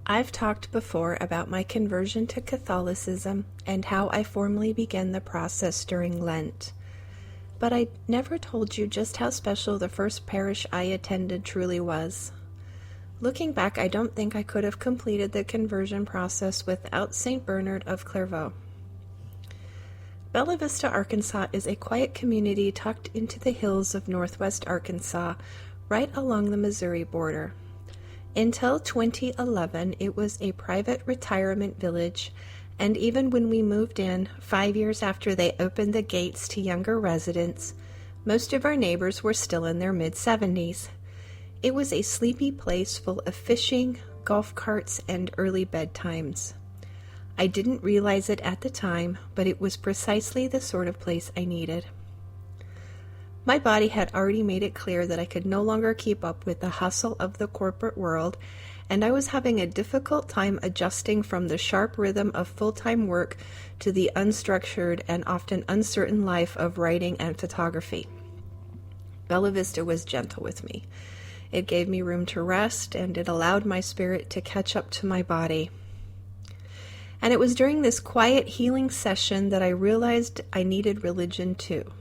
I've talked before about my conversion to Catholicism and how I formally began the process during Lent. But I never told you just how special the first parish I attended truly was. Looking back, I don't think I could have completed the conversion process without St. Bernard of Clairvaux. Bella Vista, Arkansas is a quiet community tucked into the hills of northwest Arkansas, right along the Missouri border. Until 2011, it was a private retirement village, and even when we moved in, 5 years after they opened the gates to younger residents, most of our neighbors were still in their mid-70s. It was a sleepy place full of fishing, golf carts, and early bedtimes. I didn't realize it at the time, but it was precisely the sort of place I needed. My body had already made it clear that I could no longer keep up with the hustle of the corporate world, and I was having a difficult time adjusting from the sharp rhythm of full-time work to the unstructured and often uncertain life of writing and photography. Bella Vista was gentle with me. It gave me room to rest, and it allowed my spirit to catch up to my body. And it was during this quiet healing session that I realized I needed religion too.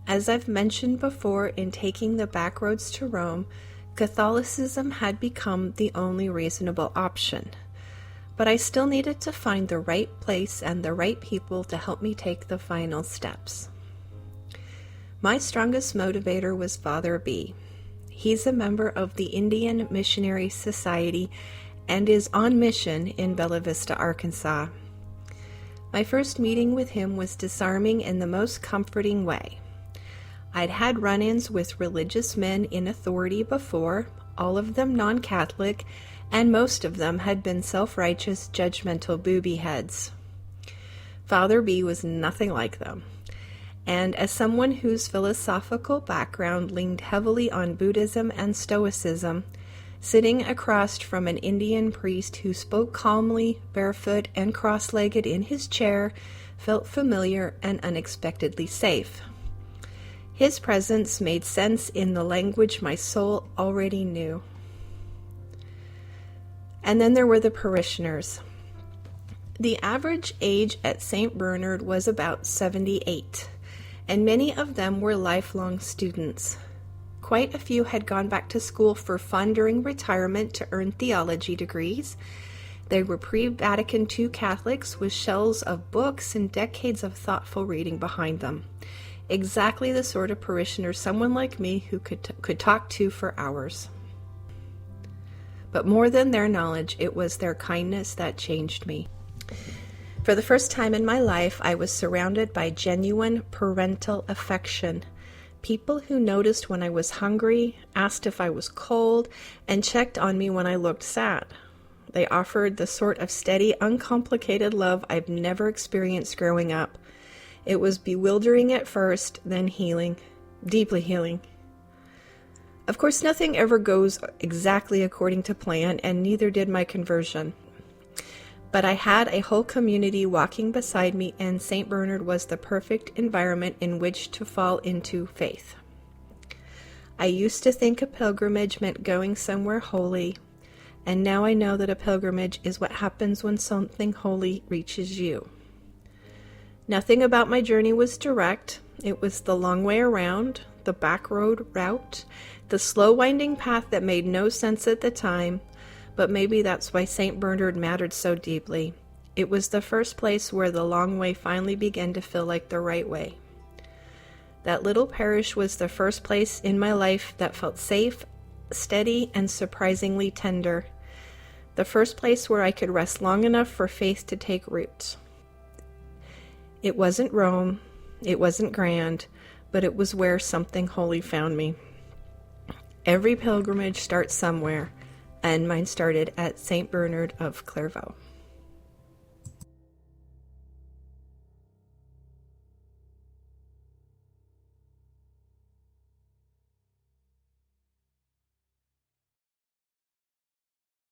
As I've mentioned before, in taking the back roads to Rome, Catholicism had become the only reasonable option. But I still needed to find the right place and the right people to help me take the final steps. My strongest motivator was Father B. He's a member of the Indian Missionary Society and is on mission in Bella Vista, Arkansas. My first meeting with him was disarming in the most comforting way. I'd had run-ins with religious men in authority before, all of them non-Catholic, and most of them had been self-righteous, judgmental booby heads. Father B was nothing like them. And as someone whose philosophical background leaned heavily on Buddhism and Stoicism, sitting across from an Indian priest who spoke calmly, barefoot, and cross-legged in his chair felt familiar and unexpectedly safe. His presence made sense in the language my soul already knew. And then there were the parishioners. The average age at St. Bernard was about 78, and many of them were lifelong students. Quite a few had gone back to school for fun during retirement to earn theology degrees. They were pre-Vatican II Catholics with shelves of books and decades of thoughtful reading behind them. Exactly the sort of parishioner someone like me who could talk to for hours. But more than their knowledge, it was their kindness that changed me. For the first time in my life, I was surrounded by genuine parental affection. People who noticed when I was hungry, asked if I was cold, and checked on me when I looked sad. They offered the sort of steady, uncomplicated love I've never experienced growing up. It was bewildering at first, then healing, deeply healing. Of course, nothing ever goes exactly according to plan, and neither did my conversion. But I had a whole community walking beside me, and St. Bernard was the perfect environment in which to fall into faith. I used to think a pilgrimage meant going somewhere holy, and now I know that a pilgrimage is what happens when something holy reaches you. Nothing about my journey was direct. It was the long way around, the back road route, the slow winding path that made no sense at the time, but maybe that's why St. Bernard mattered so deeply. It was the first place where the long way finally began to feel like the right way. That little parish was the first place in my life that felt safe, steady, and surprisingly tender. The first place where I could rest long enough for faith to take root. It wasn't Rome, it wasn't grand, but it was where something holy found me. Every pilgrimage starts somewhere, and mine started at St. Bernard of Clairvaux.